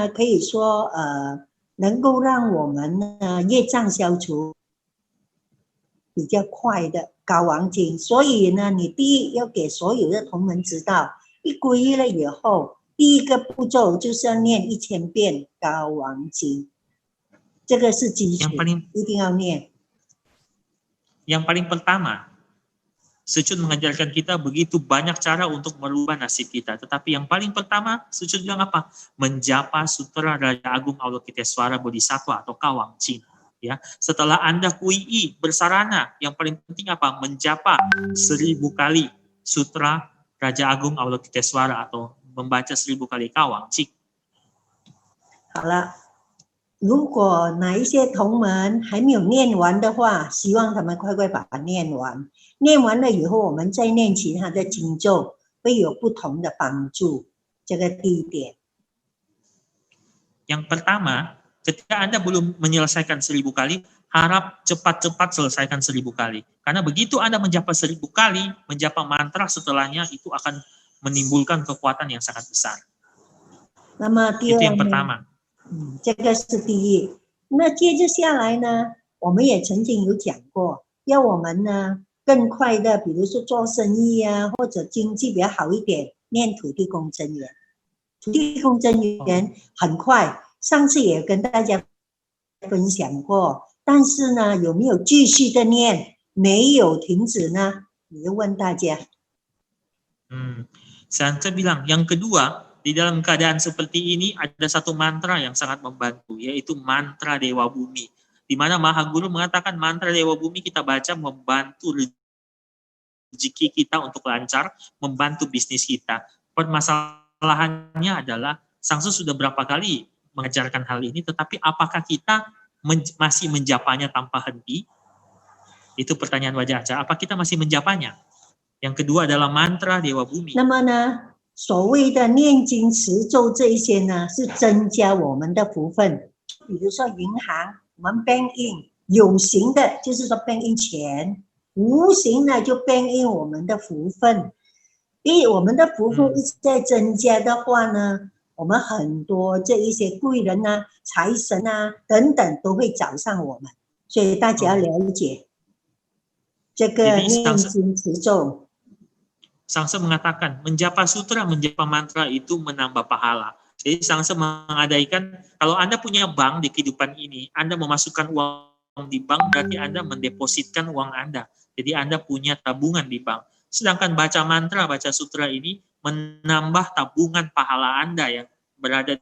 呢，可以说能够让我们呢业障消除比较快的高王经。所以呢，你第一要给所有的同门知道，一皈依了以后，第一个步骤就是要念1000遍高王经，这个是基础，一定要念。Yang paling pertama, Sujud mengajarkan kita begitu banyak cara untuk merubah nasib kita. Tetapi yang paling pertama, Sujud bilang apa? Menjapa sutra Raja Agung Avalokitesvara Bodhisattva atau Kawang Ching. Ya, setelah Anda kui bersarana, yang paling penting apa? Menjapa 1000 kali sutra Raja Agung Avalokitesvara atau membaca 1000 kali Kawang Ching. 好了。如果哪一些同门还没有念完的话，希望他们快快把它念完。念完了以后，我们再念其他的经咒，会有不同的帮助。这个第一点。Yang pertama, ketika Anda belum menyelesaikan 1000 kali, harap cepat-cepat selesaikan 1000 kali. Karena begitu Anda menjapa 1000 kali, menjapa mantra setelahnya itu akan menimbulkan kekuatan yang sangat besar. Itu yang pertama. 这个是第一。那接着下来呢，我们也曾经有讲过，要我们呢更快的，比如说做生意啊，或者经济比较好一点，念土地公真言。土地公真言很快，上次也跟大家分享过，但是呢，有没有继续的念？没有停止呢？你就问大家。Saya bilang yang kedua. Di dalam keadaan seperti ini ada satu mantra yang sangat membantu, yaitu mantra Dewa Bumi. Di mana Maha Guru mengatakan mantra Dewa Bumi kita baca membantu rezeki kita untuk lancar, membantu bisnis kita. Permasalahannya adalah Sangsu sudah berapa kali mengajarkan hal ini, tetapi apakah kita masih menjapanya tanpa henti? Itu pertanyaan wajah acara. Apa kita masih menjapanya? Yang kedua adalah mantra Dewa Bumi. 所谓的念经持咒这一些呢，是增加我们的福分。比如说银行，我们 bank in 有形的，就是说 bank in 钱；无形的就 bank in 我们的福分。因为我们的福分一直在增加的话呢，我们很多这一些贵人啊、财神啊等等都会找上我们。所以大家要了解这个念经持咒。Sangsa mengatakan menjapa sutra, menjapa mantra itu menambah pahala. Jadi Sangsa mengadakan, kalau Anda punya bank di kehidupan ini, Anda memasukkan uang di bank, berarti Anda mendepositkan uang Anda. Jadi Anda punya tabungan di bank. Sedangkan baca mantra, baca sutra ini menambah tabungan pahala Anda yang berada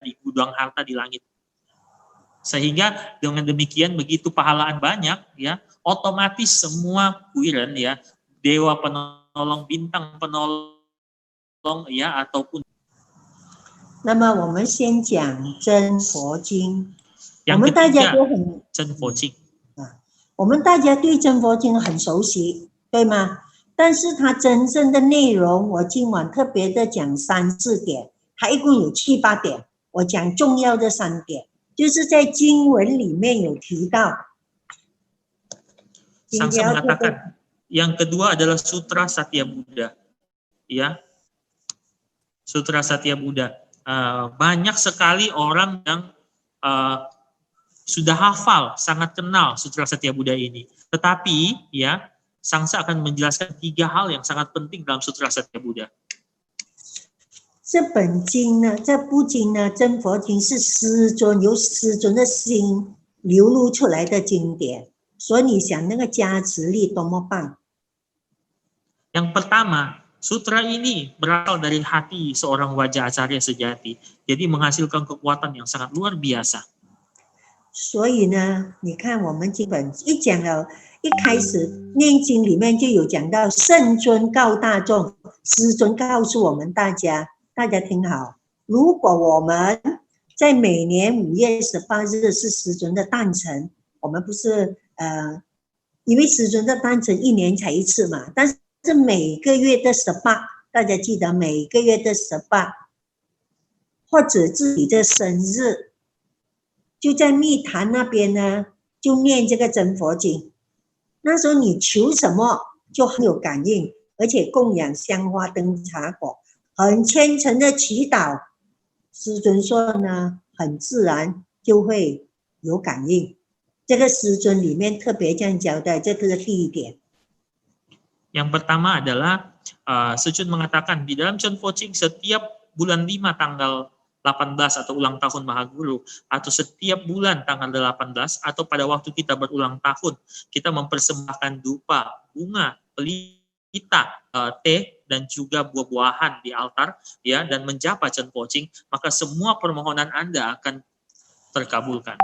di gudang harta di langit. Sehingga dengan demikian begitu pahalaan banyak, ya, otomatis semua kuiran, ya, dewa penolong, bintang penolong, ya, ataupun. 那么我们先讲真佛经。我 Yang 们大家 ketiga, 都很 真佛经。我们大家对真佛经很熟悉，对吗？但是它真正的内容，我今晚特别的讲3、4点，它一共有7、8点。我讲重要的3点，就是在经文里面有提到。 Sangsa mengatakan yang kedua adalah Sutra Satya Buddha, ya, Sutra Satya Buddha. Banyak sekali orang yang sudah hafal, sangat kenal Sutra Satya Buddha ini. Tetapi, ya, Sangsa akan menjelaskan 3 hal yang sangat penting dalam Sutra Satya Buddha. 这本经呢，这部经呢，真佛经是师尊由师尊的心流露出来的经典，所以你想那个加持力多么棒！ Yang pertama, sutra ini berasal dari hati seorang wajah acarya sejati, jadi menghasilkan kekuatan yang sangat luar biasa. 所以呢，你看我们经本一讲了，一开始念经里面就有讲到圣尊告大众，师尊告诉我们大家听好，如果我们在每年5月18日是师尊的诞辰，我们不是因为师尊的诞辰1年才1次嘛，但是每个月的18，大家记得每个月的18，或者自己的生日，就在密坛那边呢，就念这个真佛经。那时候你求什么就很有感应，而且供养香花灯茶果，很虔诚的祈祷，师尊说呢，很自然就会有感应。这个师尊里面特别这样交代，这个是第一点。Yang pertama adalah Sejun mengatakan di dalam Chun Fo Ching setiap bulan 5 tanggal 18 atau ulang tahun Mahaguru, atau setiap bulan tanggal 18 atau pada waktu kita berulang tahun, kita mempersembahkan dupa, bunga, pelita, teh dan juga buah-buahan di altar, ya, dan menjapa Chun Fo Ching, maka semua permohonan Anda akan terkabulkan.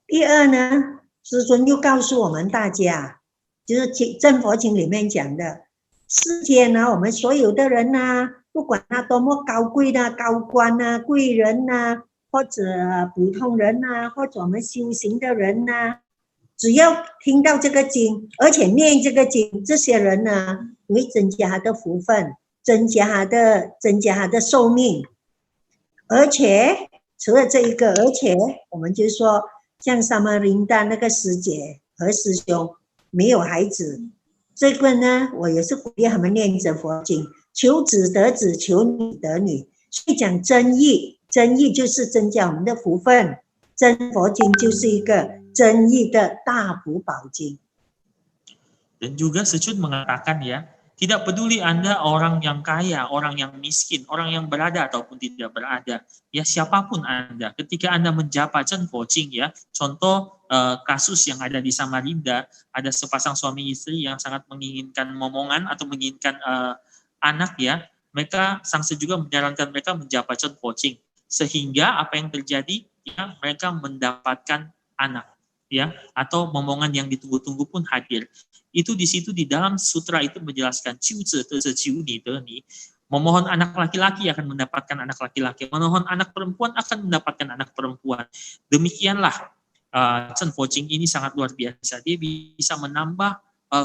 第二呢，师尊又告诉我们大家，就是正佛经里面讲的，世间呢，我们所有的人呢，不管他多么高贵的高官啊、贵人啊，或者普通人啊，或者我们修行的人啊，只要听到这个经，而且念这个经，这些人呢，会增加他的福分，增加他的寿命。而且除了这一个，而且我们就说，像萨玛琳达那个师姐和师兄没有孩子，这个呢，我也是鼓励他们念着佛经，求子得子，求女得女。所以讲真义，真义就是增加我们的福分，真佛经就是一个真义的大福宝经。 Dan juga Sejun mengatakan, ya, tidak peduli Anda orang yang kaya, orang yang miskin, orang yang berada ataupun tidak berada, ya, siapapun Anda, ketika Anda menjapa Chun Fo Ching, ya, contoh kasus yang ada di Samarinda, ada sepasang suami istri yang sangat menginginkan momongan atau menginginkan anak, ya, mereka Sangse juga menyarankan mereka menjapa Chun Fo Ching, sehingga apa yang terjadi, ya, mereka mendapatkan anak, ya, atau momongan yang ditunggu-tunggu pun hadir. Itu di situ di dalam sutra itu menjelaskan memohon anak laki-laki akan mendapatkan anak laki-laki, memohon anak perempuan akan mendapatkan anak perempuan. Demikianlah Chun Fo Ching ini sangat luar biasa. Dia bisa menambah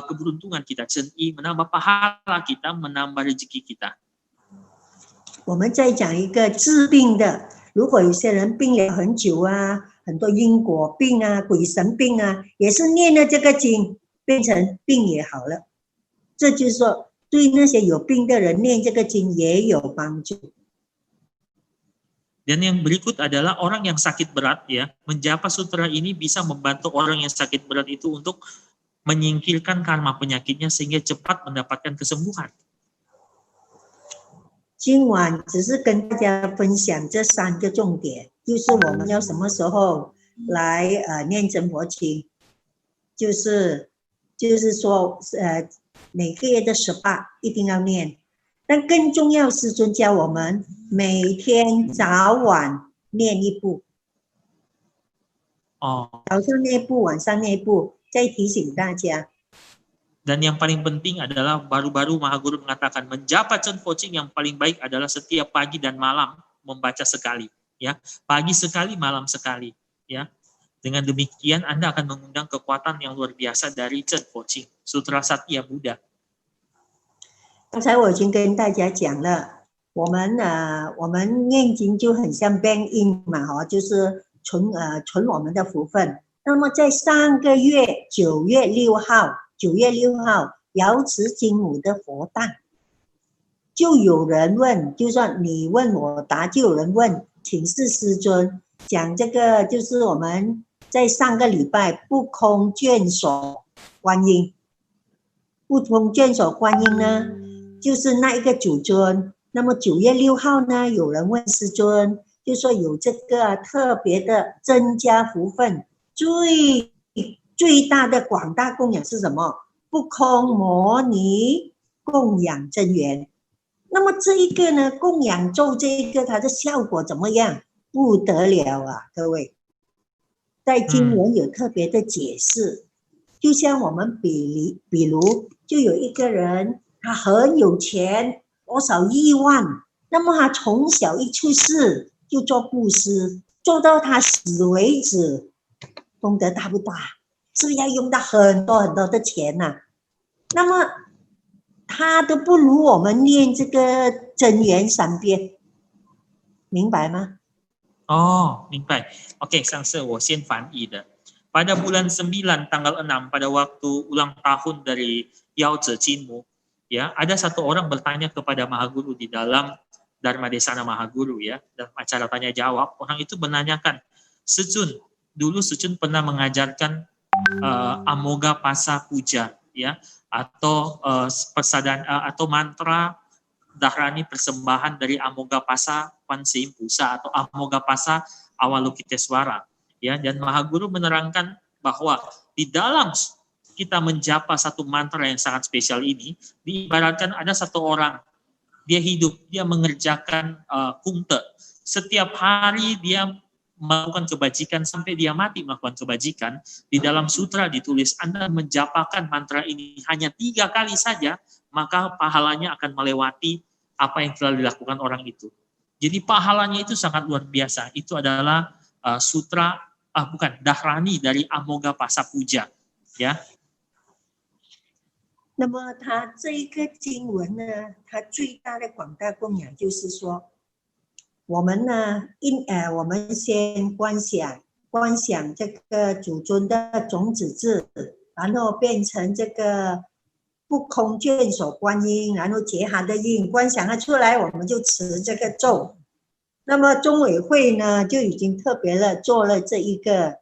keberuntungan kita, Chen Yi, menambah pahala kita, menambah rezeki kita. 我们再讲一个治病的，如果有些人病了很久啊，很多因果病啊、鬼神病啊，也是念了这个经，变成病也好了。这就是说，对那些有病的人念这个经也有帮助。 Dan yang berikut adalah orang yang sakit berat, ya, menjapa sutra ini bisa membantu orang yang sakit berat itu untuk menyingkirkan karma penyakitnya sehingga cepat mendapatkan kesembuhan. 今晚只是跟大家分享这3个重点，就是我们要什么时候来念真佛经，就是说每个月的18一定要念，但更重要，师尊教我们每天早晚念一部，早上念一部，晚上念一部，再提醒大家。 Dan yang paling penting adalah baru-baru Mahaguru mengatakan menjapa Chun Fo Ching yang paling baik adalah setiap pagi dan malam membaca sekali, ya, pagi sekali, malam sekali, ya. Dengan demikian Anda akan mengundang kekuatan yang luar biasa dari Chun Fo Ching, Sutra Satya Buddha. 刚才我已经跟大家讲了，我们念经就很像 bank in 嘛，就是存我们的福分。那么在上个月9月6号瑶池金母的佛诞，就有人问，就算你问我答，就有人问，请示师尊讲这个，就是我们在上个礼拜不空眷属观音，不空眷属观音呢，就是那一个主尊。那么9月6号呢，有人问师尊，就说有这个特别的增加福分，最大的广大供养是什么？不空摩尼供养真言。那么这一个呢，供养咒这一个，它的效果怎么样？不得了啊，各位，在经文有特别的解释。就像我们比如就有一个人，他很有钱，多少亿万，那么他从小一出世就做布施，做到他死为止，功德大不大？是不是要用到很多很多的钱呐？那么他都不如我们念这个真言3遍，明白吗？ Oh, 明白。Oke, Sangse, 我先翻译的。Pada bulan 9 tanggal 6 pada waktu ulang tahun dari Yao Tse Jinmu, ya, ada satu orang bertanya kepada Mahaguru di dalam Dharma Desana Mahaguru ya, dalam acara tanya jawab, orang itu menanyakan, dulu Sejun pernah mengajarkan Amoga Pasa Puja ya, atau atau mantra Dharani persembahan dari Amoga Pasa Panseim Pusa atau Amoga Pasa Awalokiteswara ya, dan Mahaguru menerangkan bahwa di dalam kita menjapa satu mantra yang sangat spesial ini, diibaratkan ada satu orang, dia hidup, dia mengerjakan kungte. Setiap hari dia melakukan kebajikan sampai dia mati melakukan kebajikan. Di dalam sutra ditulis, Anda menjapakan mantra ini hanya 3 kali saja, maka pahalanya akan melewati apa yang telah dilakukan orang itu. Jadi pahalanya itu sangat luar biasa. Itu adalah sutra, Dharani dari Amoga Pasa Puja. Ya. 那么它这一个经文呢，它最大的广大供养就是说，我们呢，我们先观想这个祖尊的种子字，然后变成这个不空卷手观音，然后结含的印，观想它出来，我们就持这个咒。那么中委会呢，就已经特别的做了这个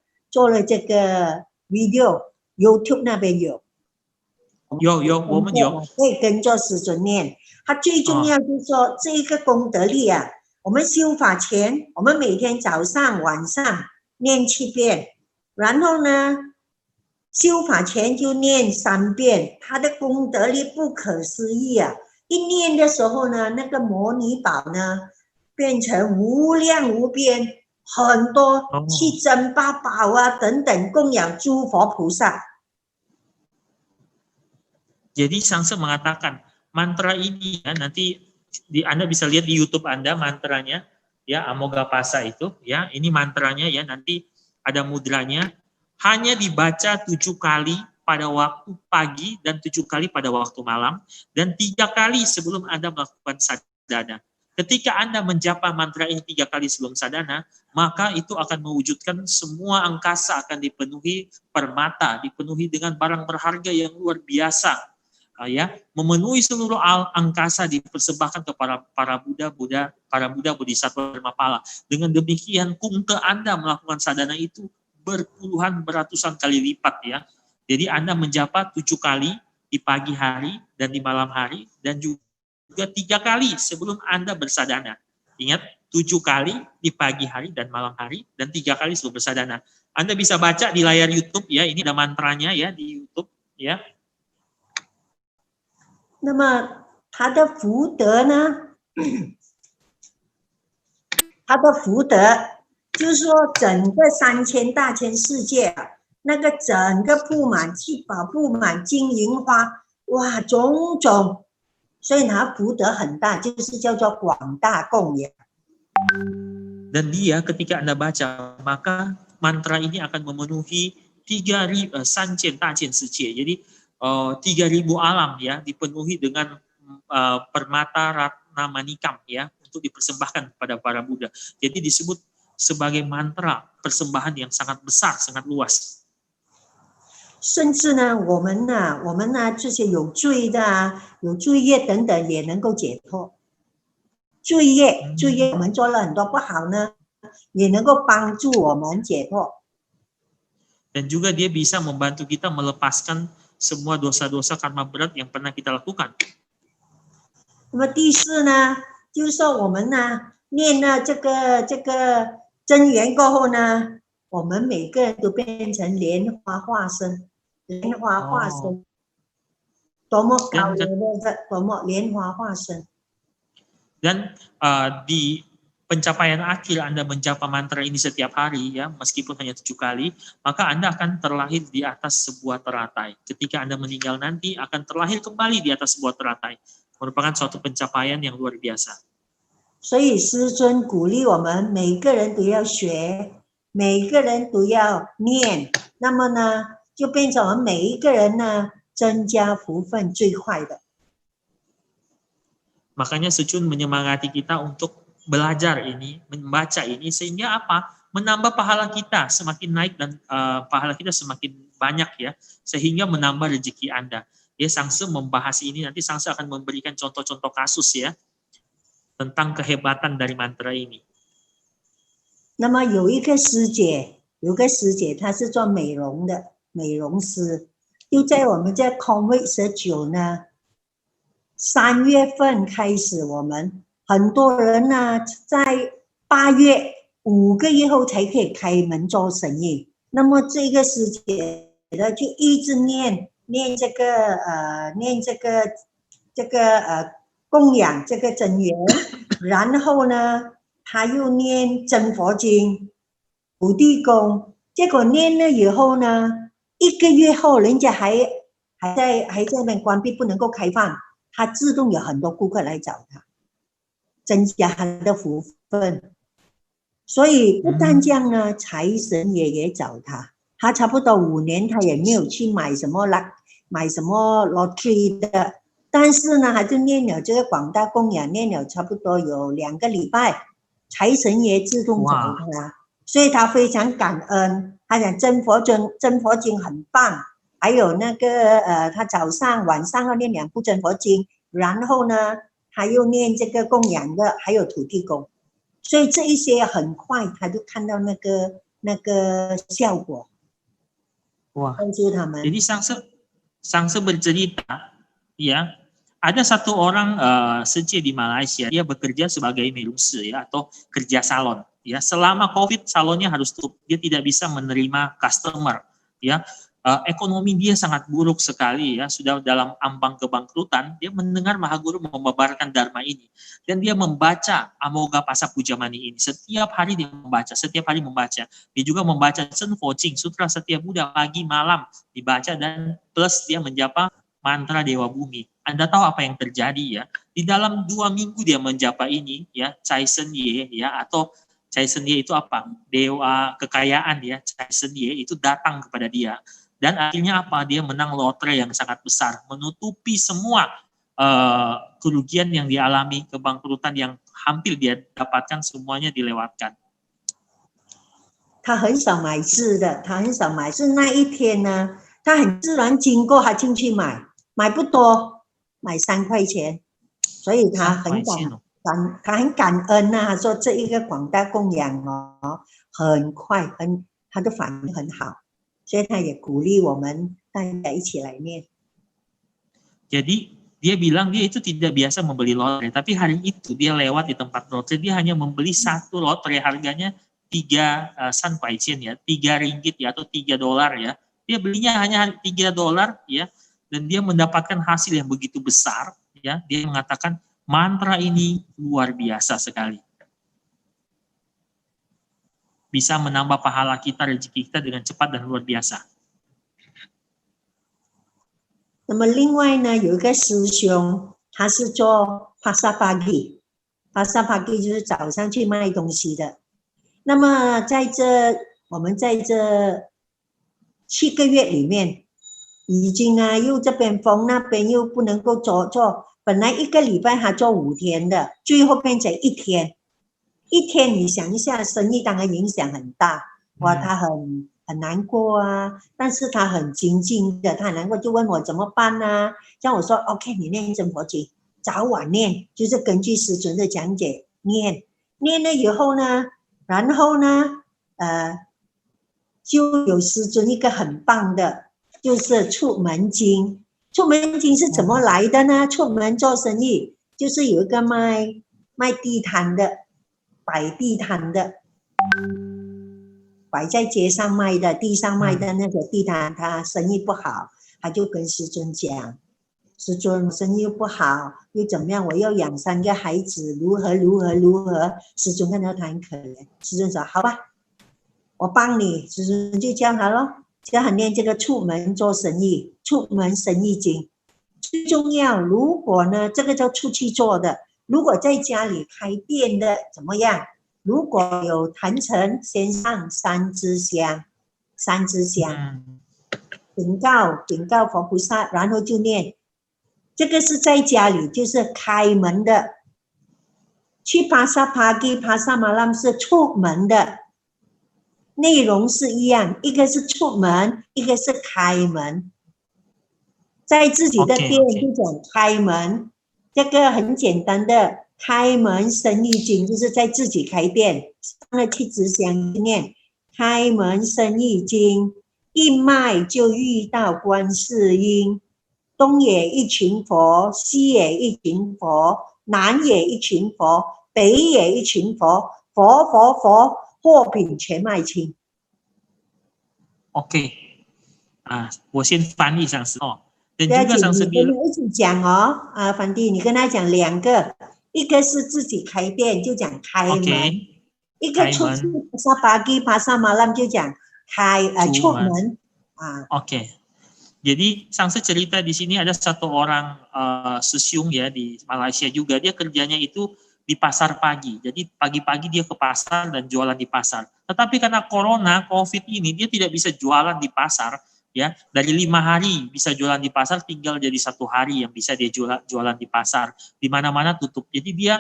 video，YouTube 那边有。我们有，可以跟着师尊念。它最重要就是说，这一个功德力啊，我们修法前，我们每天早上晚上念7遍，然后呢，修法前就念3遍，它的功德力不可思议啊！一念的时候呢，那个摩尼宝呢，变成无量无边，很多七珍八宝啊等等供养诸佛菩萨。Jadi Sangse mengatakan mantra ini ya, nanti Anda bisa lihat di YouTube Anda mantranya ya, Amoga Pasa itu ya, ini mantranya ya, nanti ada mudranya, hanya dibaca 7 kali pada waktu pagi dan 7 kali pada waktu malam, dan 3 kali sebelum Anda melakukan sadhana. Ketika Anda menjapa mantra ini 3 kali sebelum sadhana, maka itu akan mewujudkan semua angkasa akan dipenuhi permata, dipenuhi dengan barang berharga yang luar biasa. Ya, memenuhi seluruh angkasa dipersembahkan kepada para Buddha Bodhisattva Dharmapala. Dengan demikian kungte Anda melakukan sadhana itu berpuluhan beratusan kali lipat ya. Jadi Anda menjapa 7 kali di pagi hari dan di malam hari, dan juga 3 kali sebelum Anda bersadhana. Ingat, 7 kali di pagi hari dan malam hari, dan 3 kali sebelum bersadhana. Anda bisa baca di layar YouTube ya, ini ada mantranya ya di YouTube ya. 那么他的福德呢？他的福德就是说，整个3000大千世界，那个整个布满七宝，布满金银花，哇，种种，所以他福德很大，就是叫做广大供养。Dan dia ketika Anda baca, maka mantra ini akan memenuhi 3.000 Sanchen Tachen Sicie. Jadi 3.000 alam ya, dipenuhi dengan permata ratna manikam ya, untuk dipersembahkan kepada para Buddha. Jadi disebut sebagai mantra persembahan yang sangat besar, sangat luas. 甚至呢，我们呢，这些有罪的有罪业等等，也能够解脱。罪业，我们做了很多不好呢，也能够帮助我们解脱。 Dan juga dia bisa membantu kita melepaskan semua dosa-dosa karma berat yang pernah kita lakukan. 那么第4呢，就是说我们呢念了这个真言过后呢，我们每个人都变成莲花化身，莲花化身，多么高的多么莲花化身。 Dan di pencapaian akhir Anda menjapa mantra ini setiap hari ya, meskipun hanya 7 kali, maka Anda akan terlahir di atas sebuah teratai. Ketika Anda meninggal nanti akan terlahir kembali di atas sebuah teratai. Merupakan suatu pencapaian yang luar biasa. 所以师尊鼓励我们每个人都要学，每个人都要念，那么呢，就变成我们每一个人呢增加福分最快的。 Makanya Sejun menyemangati kita untuk belajar ini, membaca ini, sehingga apa? Menambah pahala kita semakin naik dan pahala kita semakin banyak ya, sehingga menambah rezeki Anda. Ya, Sangse membahas ini, nanti Sangse akan memberikan contoh-contoh kasus ya. tentang kehebatan dari mantra ini. 那么有一个师姐，她是做美容的，美容师。就在我们这 COVID-19 呢，3月份开始，我们很多人呢，在8月5个月后才可以开门做生意。那么这个师姐呢，就一直念这个供养这个真言，然后呢，他又念真佛经、土地公，结果念了以后呢，1个月后，人家还在那边关闭，不能够开放，他自动有很多顾客来找他，增加他的福分。所以不但这样呢，财神爷也找他，他差不多5年，他也没有去买什么 lottery 的，但是呢，他就念了这个广大供养，念了差不多有2个礼拜，财神爷自动找他，所以他非常感恩。他讲真佛经很棒，还有那个他早上晚上要念2部真佛经，然后呢，他又念这个供养的，还有土地公。所以这一些很快他就看到那个效果。帮助他们。 Jadi Sangse bercerita, ya, ada satu orang Sece di Malaysia, dia bekerja sebagai melusi ya atau kerja salon. Ya, selama COVID salonnya harus tutup, dia tidak bisa menerima customer. Ya, ekonomi dia sangat buruk sekali ya, sudah dalam ambang kebangkrutan. Dia mendengar Mahaguru membabarkan dharma ini dan dia membaca Amoga Pasa Pujamani ini. Setiap hari dia membaca, Dia juga membaca Sen Fo Jing, Sutra Setia Buddha pagi malam dibaca, dan plus dia menjapa mantra Dewa Bumi. Anda tahu apa yang terjadi ya? Di dalam 2 minggu dia menjapa ini ya, Cai Sen Ye ya, atau Cai Sen Ye itu apa? Dewa kekayaan ya, Cai Sen Ye itu datang kepada dia. Dan akhirnya apa? Dia menang lotre yang sangat besar, menutupi semua kerugian yang dialami, kebangkrutan yang hampir dia dapatkan, semuanya dilewatkan. 他很少买字的，是那一天呢，他很自然经过，他进去买不多，买3块钱，所以他很感恩啊，他说这一个广大供养哦，很快他的反应很好。 所以他也鼓励我们大家一起来念。 Jadi dia bilang dia itu tidak biasa membeli lotre, tapi hari itu dia lewat di tempat lotre, dia hanya membeli 1 lotre harganya 3 san pai chen ya, 3 ringgit ya, atau 3 dolar ya. Dia belinya hanya 3 dolar ya, dan dia mendapatkan hasil yang begitu besar ya. Dia mengatakan mantra ini luar biasa sekali. Bisa menambah pahala kita, rezeki kita dengan cepat dan luar biasa. 那么另外呢，有一个师兄，他是做帕萨巴吉，就是早上去卖东西的。那么我们在这7个月里面，已经啊又这边封，那边又不能够做，本来1个礼拜他做5天的，最后变成1天。 1天，你想一下，生意当然影响很大，哇，他很难过啊，但是他很精进的，他很难过就问我怎么办呢？像我说 ，OK， 你念真佛经，早晚念，就是根据师尊的讲解念了以后呢，然后呢，就有师尊一个很棒的，就是出门经。出门经是怎么来的呢？出门做生意，就是有一个卖地摊的。 摆地摊的，摆在街上卖的、地上卖的那个地摊，他生意不好，他就跟师尊讲：“师尊，生意不好，又怎么样？我要养3个孩子，如何？”师尊看到他很可怜，师尊说：“好吧，我帮你。”师尊就教他咯，教他念这个出门做生意、出门生意经。最重要，如果呢，这个叫出去做的。 如果在家里开店的怎么样？如果有坛城，先上3支香，禀告佛菩萨，然后就念。这个是在家里，就是开门的。去帕萨帕吉、帕萨马拉是出门的，内容是一样，一个是出门，一个是开门。在自己的店就讲开门。 这个很简单的，开门生意经就是在自己开店，上了七支香念开门生意经，一迈就遇到观世音，东也一群佛，西也一群佛，南也一群佛，北也一群佛，佛佛佛，货品全卖清。OK， 我先翻译上师哦。Dan 不要 juga 紧， sang 你 sendiri 跟他一起讲哦。梵蒂，你跟他讲两个，一个是自己开店就讲开门， OK， 一个出去 pasar pagi pasar malam 就讲出门啊。Oke. Jadi Sangse cerita di sini ada satu orang sesiung ya di Malaysia juga, dia kerjanya itu di pasar pagi. Jadi pagi-pagi dia ke pasar dan jualan di pasar. Tetapi karena corona, COVID ini dia tidak bisa jualan di pasar ya. Dari 5 hari bisa jualan di pasar, tinggal jadi 1 hari yang bisa dia jualan di pasar. Di mana-mana tutup. Jadi dia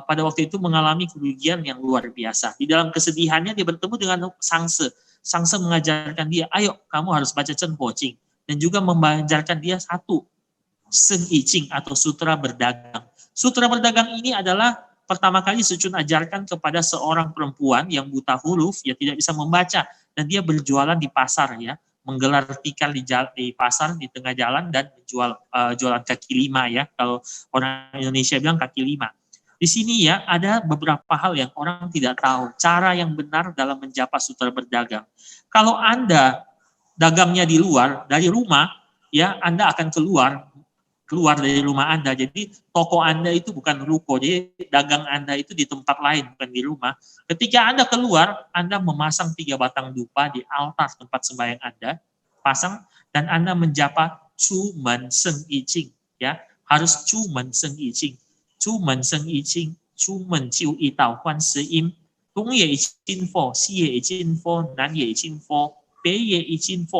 pada waktu itu mengalami kerugian yang luar biasa. Di dalam kesedihannya dia bertemu dengan Sangse. Sangse mengajarkan dia, ayo kamu harus baca Chen Po Ching. Dan juga mengajarkan dia satu, Seng I Ching atau sutra berdagang. Sutra berdagang ini adalah pertama kali Sucun ajarkan kepada seorang perempuan yang buta huruf, ya tidak bisa membaca, dan dia berjualan di pasar ya, menggelar tikar di pasar di tengah jalan dan menjual jualan kaki lima ya, kalau orang Indonesia bilang kaki lima. Di sini ya ada beberapa hal yang orang tidak tahu, cara yang benar dalam menjapa sutra berdagang. Kalau Anda dagangnya di luar, dari rumah, ya Anda akan keluar dari rumah Anda. Jadi toko Anda itu bukan ruko, jadi dagang Anda itu di tempat lain, bukan di rumah. Ketika Anda keluar, Anda memasang 3 batang dupa di altar tempat sembahyang Anda, pasang, dan Anda menjapa Chu Men Seng I Ching, ya harus Chu Men Seng I Ching, Chu Men Seng I Ching, Chu Men Jiu I Dao Guan Si Im, Dong Ye I Jin Fo, Si Ye I Jin Fo, Nan Ye I Jin Fo, 北也已经什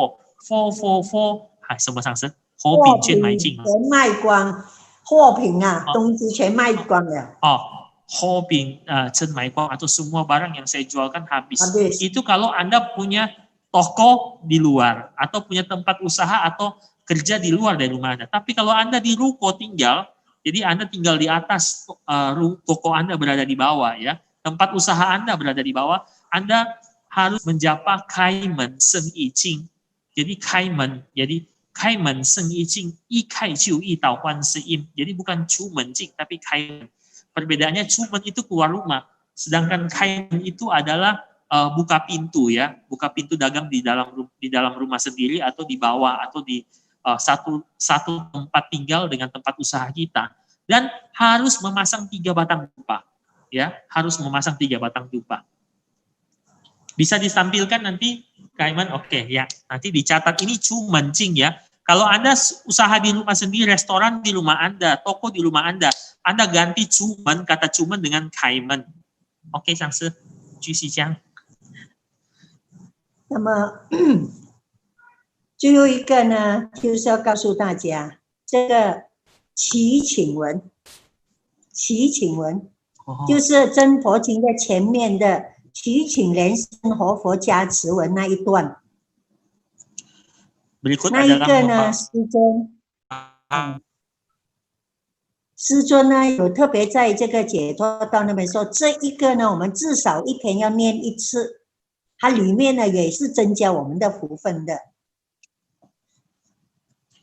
么上升？货品全卖尽了。全卖光，货品东西全卖光了。货品全卖光atau semua barang yang saya jualkan habis. Itu kalau Anda punya toko di luar atau punya tempat usaha atau kerja di luar dari rumah Anda. Tapi kalau Anda di ruko tinggal, jadi Anda tinggal di atas, toko Anda berada di bawah ya, tempat usaha Anda berada di bawah, Anda harus menjapa Kaimen Seng I Ching. Jadi Kaimen, jadi Kaimen Seng I Ching, I Kai Jiu I Dao Guan Si Im. Jadi bukan Chu Men Jing tapi Kaimen. Perbedaannya Chu Men itu keluar rumah, sedangkan Kaimen itu adalah buka pintu ya, buka pintu dagang di dalam rumah sendiri atau di bawah atau di satu tempat tinggal dengan tempat usaha kita. Dan harus memasang 3 batang dupa. Ya, harus memasang 3 batang dupa. Bisa ditampilkan nanti, Kaiman, oke ya. Nanti dicatat ini Chu Men Jing ya. Kalau Anda usaha di rumah sendiri, restoran di rumah Anda, toko di rumah Anda ganti Chu Men, kata Chu Men dengan Kaiman. Oke, Sangse, 继续讲。那么最后一个呢，就是要告诉大家，这个祈请文，祈请文就是真佛经的前面的。祈请莲生活佛加持文那一段，那一个呢，师尊呢有特别在这个解脱道那边说，这一个呢，我们至少一天要念1次，它里面呢也是增加我们的福分的。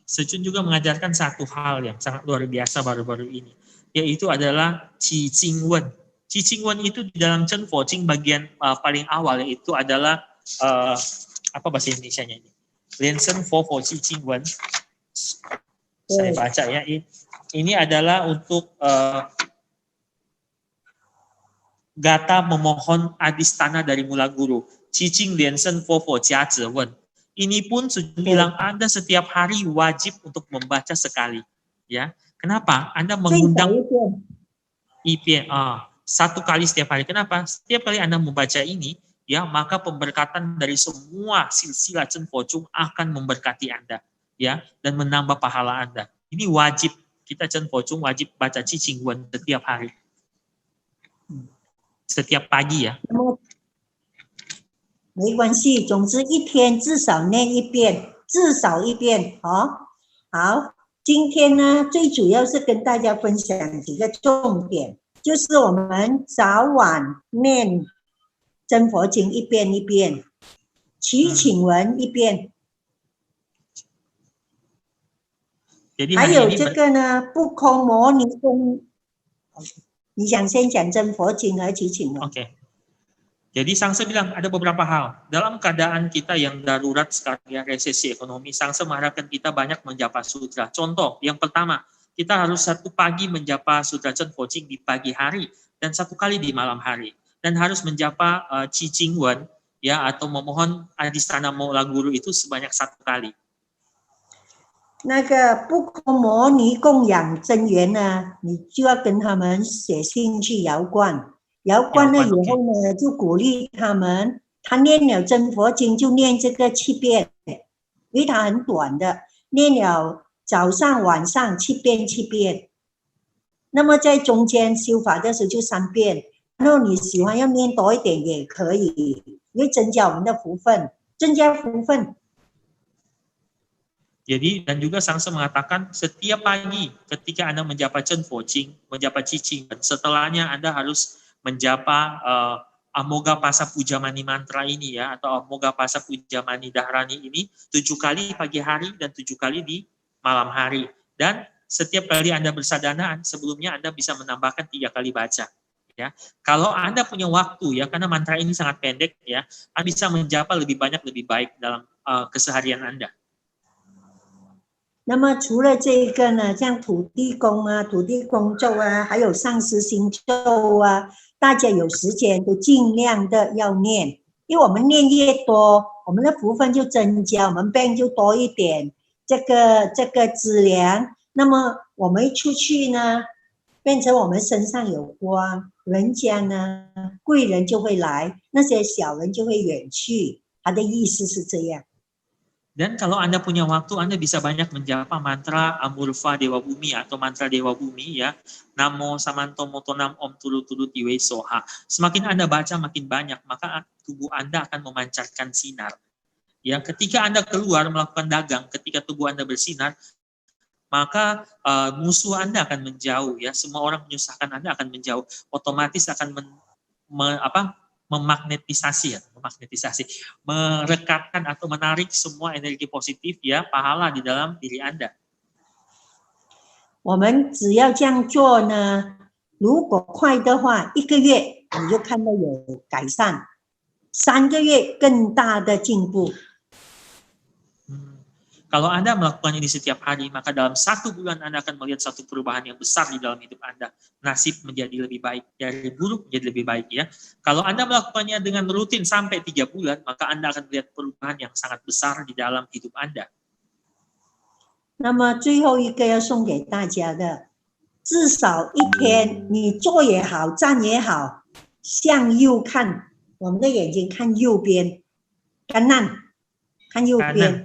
Sejun juga mengajarkan satu hal yang sangat luar biasa baru-baru ini, yaitu adalah Qijing Wen. Qijing Wen itu di dalam Chen Po Ching bagian paling awal, yaitu adalah apa bahasa Indonesianya ini? Liansheng Fo Fo Qijing Wen. Saya baca ya. Ini adalah untuk gata memohon adistana dari mula guru. Qijing Liansheng Fo Fo Jia Zhi Wen. Ini pun sudah bilang Anda setiap hari wajib untuk membaca sekali. Ya, kenapa? Anda mengundang satu kali setiap hari. Kenapa? Setiap kali Anda membaca ini, ya maka pemberkatan dari semua silsilah Chen Po Chung akan memberkati Anda, ya, dan menambah pahala Anda. Ini wajib, kita Chen Po Chung wajib baca Qijing Wen setiap hari, setiap pagi ya. 没关系，总之一天至少念1遍，至少1遍。好，今天呢，最主要是跟大家分享几个重点，就是我们早晚念真佛经一遍一遍，祈请文一遍，还有这个呢，不空摩尼功。你想先讲真佛经还是祈请文？ Oke. Jadi Sangsa bilang ada beberapa hal. Dalam keadaan kita yang darurat sekarang ya, resesi ekonomi, Sangsa mengharapkan kita banyak menjapa sutra. Contoh, yang pertama, kita harus satu pagi menjapa sutra Chen Fo Jing di pagi hari dan satu kali di malam hari. Dan harus menjapa Qi Jing Wen ya, atau memohon Adhisthana Mola Guru itu sebanyak 1 kali. 那个不空摩尼供养真言呢，你就要跟他们写信去摇灌。摇灌了以后呢，就鼓励他们，他念了真佛经就念这个7遍，因为它很短的，念了早上晚上7遍7遍。那么在中间修法的时候就3遍，然后你喜欢要念多一点也可以，因为增加我们的福分，增加福分。Jadi dan juga Sangsa mengatakan setiap pagi ketika Anda menjapa Chen Fo Jing, menjapa Qi Jing, setelahnya Anda harus menjapa Amoga Pasa Pujamani mantra ini ya, atau Amoga Pasa Pujamani Dahrani ini 7 kali pagi hari dan 7 kali di malam hari. Dan setiap kali Anda bersadana, sebelumnya Anda bisa menambahkan 3 kali baca. Ya, kalau Anda punya waktu ya, karena mantra ini sangat pendek ya, Anda bisa menjapa lebih banyak lebih baik dalam keseharian Anda. 那么除了这一个呢，像土地公啊、土地公咒啊，还有上师星咒啊，大家有时间都尽量的要念，因为我们念越多，我们的福分就增加，我们病就多一点，这个资粮，那么我们出去呢，变成我们身上有光，人家呢贵人就会来，那些小人就会远去，他的意思是这样。 Dan kalau Anda punya waktu, Anda bisa banyak menjapa mantra Amurva Dewa Bumi atau mantra Dewa Bumi ya. Namo Samanto Motonam Om Tulu Tulu Tiwe Soha. Semakin Anda baca makin banyak, maka tubuh Anda akan memancarkan sinar. Ya, ketika Anda keluar melakukan dagang, ketika tubuh Anda bersinar, maka musuh Anda akan menjauh ya. Semua orang menyusahkan Anda akan menjauh. Otomatis akan memagnetisasi, merekatkan atau menarik semua energi positif ya, pahala di dalam diri Anda. 我们只要这样做呢，如果快的话，1个月你就看到有改善，3个月更大的进步。 Kalau Anda melakukan ini setiap hari, maka dalam 1 bulan Anda akan melihat satu perubahan yang besar di dalam hidup Anda. Nasib menjadi lebih baik, dari buruk menjadi lebih baik ya. Kalau Anda melakukannya dengan rutin sampai 3 bulan, maka Anda akan melihat perubahan yang sangat besar di dalam hidup Anda. 那么最后一个要送给大家的，至少1天你坐也好，站也好，向右看，我们的眼睛看右边，干难，看右边。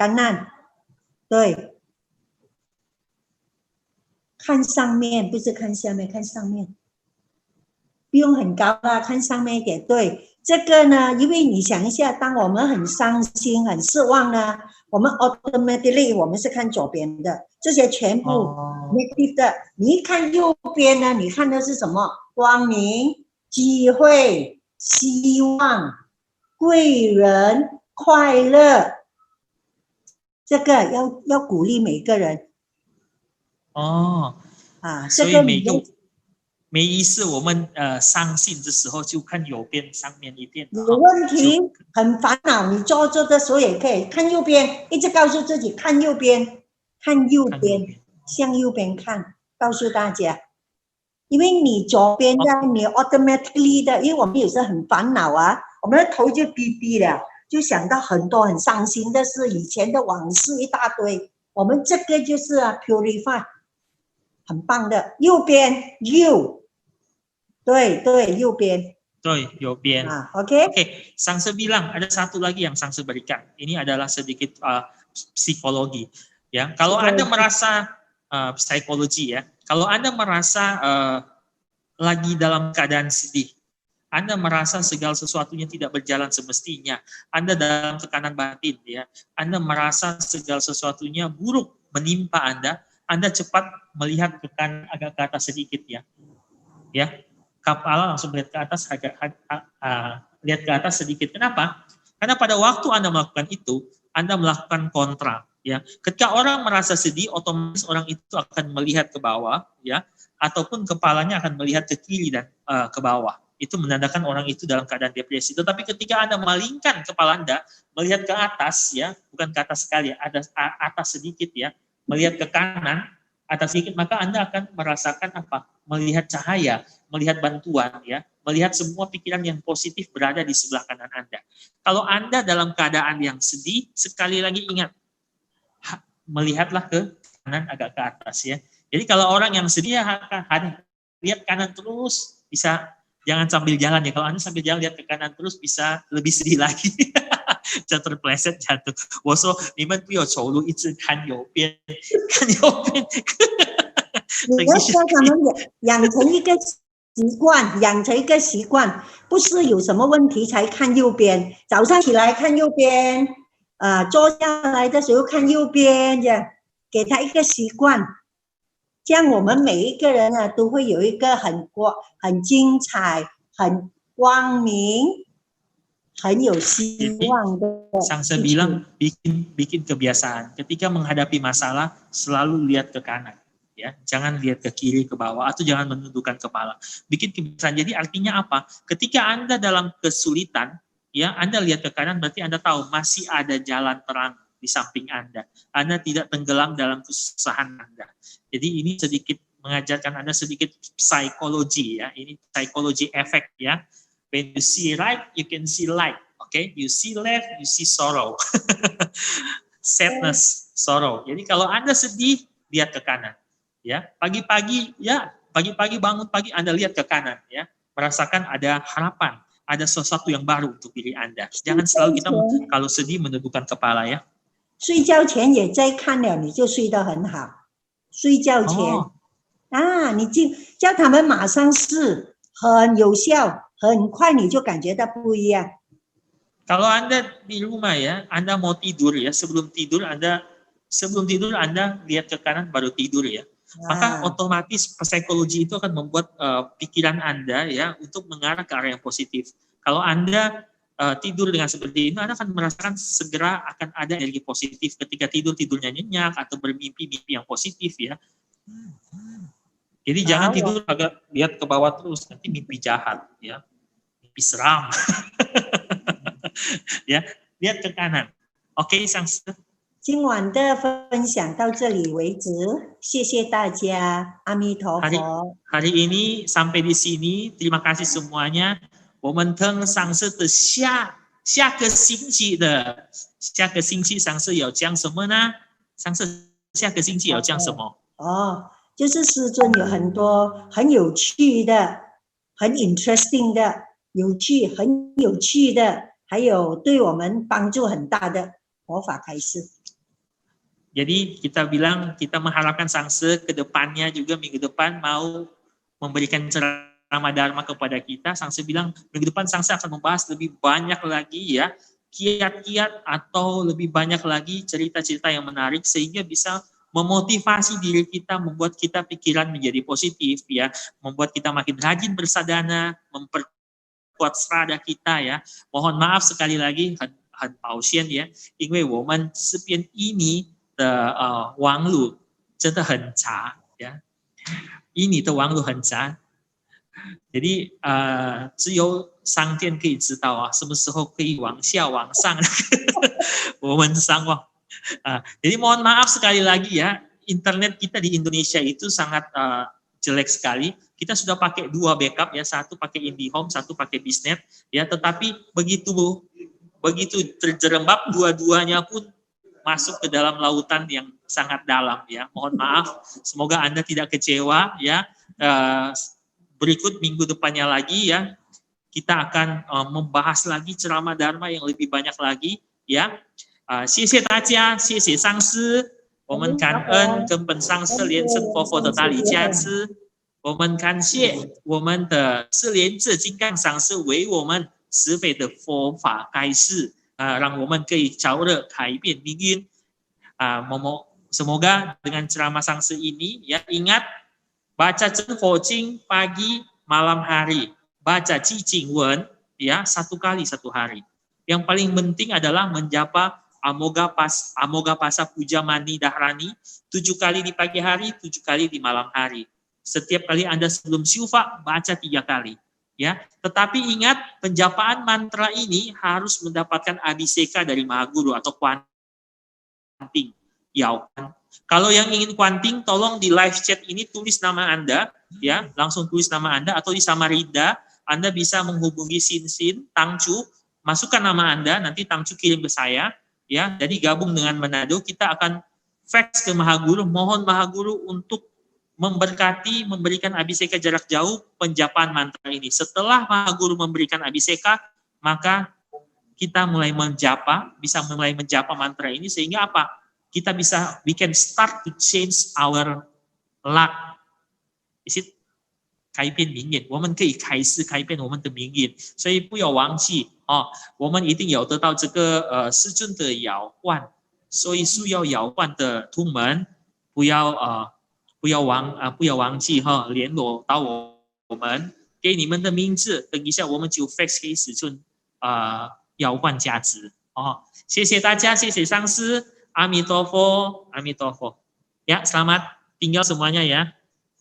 干难，对，看上面不是看下面，看上面，不用很高啦，看上面一点。对，这个呢，因为你想一下，当我们很伤心、很失望呢，我们 automatically 我们是看左边的，这些全部 negative 的。你一看右边呢，你看的是什么？光明、机会、希望、贵人、快乐。 这个要鼓励每个人。哦，这个每一次我们伤心的时候，就看右边上面一点。有问题、很烦恼，你坐的时候也可以看右边，一直告诉自己看右边，看右边，向右边看，告诉大家。因为你左边的，你 automatically 的，因为我们有时候很烦恼啊，我们的头就低低了。 就想到很多很伤心的事，以前的往事一大堆。我们这个就是purify， 很棒的。右边右，对对，右边。对，右边。OK。Sangsa bilang ada satu lagi yang Sangsa berikan. Ini adalah sedikit psikologi. Ya, kalau Anda merasa psikologi ya, kalau Anda merasa lagi dalam keadaan sedih. Anda merasa segala sesuatunya tidak berjalan semestinya. Anda dalam tekanan batin, ya. Anda merasa segala sesuatunya buruk, menimpa Anda cepat melihat ke kanan agak ke atas sedikit ya. Ya, kepala langsung lihat ke atas lihat ke atas sedikit. Kenapa? Karena pada waktu Anda melakukan itu, Anda melakukan kontra ya. Ketika orang merasa sedih, otomatis orang itu akan melihat ke bawah ya, ataupun kepalanya akan melihat ke kiri dan ke bawah. Itu menandakan orang itu dalam keadaan depresi. Tetapi ketika Anda malingkan kepala Anda, melihat ke atas ya, bukan ke atas sekali, ada atas sedikit ya, melihat ke kanan, atas sedikit, maka Anda akan merasakan apa? Melihat cahaya, melihat bantuan ya, melihat semua pikiran yang positif berada di sebelah kanan Anda. Kalau Anda dalam keadaan yang sedih, sekali lagi ingat, melihatlah ke kanan agak ke atas ya. Jadi kalau orang yang sedih lihat kanan terus, bisa jangan sambil jalan ya. Kalau Anda sambil jalan lihat ke kanan terus bisa lebih sedih lagi. 就terpleset jatuh. 我说你们不要走路，一直看右边，看右边。你要说他们养成一个习惯，养成一个习惯，不是有什么问题才看右边。早上起来看右边，坐下来的时候看右边，这样给他一个习惯。这样我们每一个人都会有一个很精彩、很光明、很有希望的。 Sangsa bilang bikin kebiasaan. Ketika menghadapi masalah selalu lihat ke kanan, ya, jangan lihat ke kiri ke bawah atau jangan menundukkan kepala. Bikin kebiasaan. Jadi artinya apa? Ketika Anda dalam kesulitan, ya, Anda lihat ke kanan berarti Anda tahu masih ada jalan terang di samping Anda. Anda tidak tenggelam dalam kesusahan Anda. Jadi ini sedikit mengajarkan Anda sedikit psikologi ya. Ini psikologi efek ya. When you see right, you can see light. Okay, you see left, you see sorrow. Sadness, sorrow. Jadi kalau Anda sedih, lihat ke kanan. Ya, pagi-pagi bangun pagi Anda lihat ke kanan ya. Merasakan ada harapan, ada sesuatu yang baru untuk diri Anda. Jangan selalu kita kalau sedih menundukkan kepala ya. 睡觉前也在看了，你就睡得很好。睡觉前，你就叫他们马上试，很有效，很快你就感觉到不一样。 Kalau Anda di rumah ya, Anda mau tidur ya, sebelum tidur Anda lihat ke kanan baru tidur ya. Maka otomatis psikologi itu akan membuat pikiran Anda ya untuk mengarah ke arah yang positif. Kalau Anda tidur dengan seperti ini, Anda akan merasakan segera akan ada energi positif ketika tidurnya nyenyak atau bermimpi-mimpi yang positif ya. Jadi jangan tidur agak lihat ke bawah terus, nanti mimpi jahat ya, mimpi seram. Ya, lihat ke kanan. Oke, Sangse. 今晚的分享到这里为止，谢谢大家，阿弥陀佛。Hari ini sampai di sini, terima kasih semuanya. 我们等上次的下个星期上次要讲什么呢？上次下个星期要讲什么？就是师尊有很多很有趣的、很 interesting 的、很有趣的，还有对我们帮助很大的佛法开示。 Jadi kita mengharapkan Sangse ke depannya juga minggu depan mau memberikan ceramah dharma kepada kita. Sangse bilang minggu depan Sangse akan membahas lebih banyak lagi ya, kiat-kiat atau lebih banyak lagi cerita-cerita yang menarik sehingga bisa memotivasi diri kita, membuat kita pikiran menjadi positif ya, membuat kita makin rajin bersadana, memperkuat serada kita ya. Mohon maaf sekali lagi 很抱歉ya，因为我们这边印尼的网络真的很差呀，印尼的网络很差， jadi 只有商店可以知道啊，什么时候可以往下往上，我们上网。Jadi mohon maaf sekali lagi ya, internet kita di Indonesia itu sangat jelek sekali. Kita sudah pakai 2 backup ya, satu pakai IndiHome, satu pakai Biznet ya, tetapi begitu terjerembab dua-duanya pun masuk ke dalam lautan yang sangat dalam ya. Mohon maaf, semoga Anda tidak kecewa ya. Berikut minggu depannya lagi ya, kita akan membahas lagi ceramah dharma yang lebih banyak lagi ya. 谢谢大家，谢谢上师，我们感恩根本上师莲生活佛的大力加持，我们感谢我们的释莲智金刚上师为我们慈悲的佛法开示，让我们可以早日改变命运。Semoga dengan ceramah Sangse ini, ya ingat, baca Zhen Fo Jing pagi, malam, hari. Baca Ji Jing Wen, ya 1 kali 1 hari. Yang paling penting adalah menjapa Amoga Pasa Puja Mani Dahrani 7 kali di pagi hari, 7 kali di malam hari. Setiap kali Anda sebelum syufa, baca 3 kali. Ya, tetapi ingat, penjapaan mantra ini harus mendapatkan abhiseka dari Mahaguru atau Kuanting. Kalau yang ingin Kuanting, tolong di live chat ini tulis nama Anda, ya, langsung tulis nama Anda, atau di Samarinda Anda bisa menghubungi Sin Tangcu, masukkan nama Anda, nanti Tangcu kirim ke saya, ya. Jadi gabung dengan Manado, kita akan fax ke Mahaguru, mohon Mahaguru untuk memberkati, memberikan abhiseka jarak jauh penjapaan mantra ini. Setelah Mahaguru memberikan abhiseka, maka kita mulai bisa mulai menjapa mantra ini, sehingga apa? Kita bisa, we can start to change our luck. Is it 改变命运？我们可以开始改变我们的命运，所以不要忘记哦，我们一定要得到这个师尊的摇换，所以需要摇换的徒们不要忘记哈，联络到我们，给你们的名字，等一下我们就 fax 给师尊摇换价值哦。谢谢大家，谢谢上师，阿弥陀佛，阿弥陀佛。Ya, selamat tinggal semuanya ya.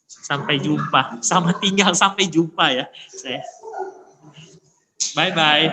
Sampai jumpa. Selamat tinggal, sampai jumpa ya. Bye bye.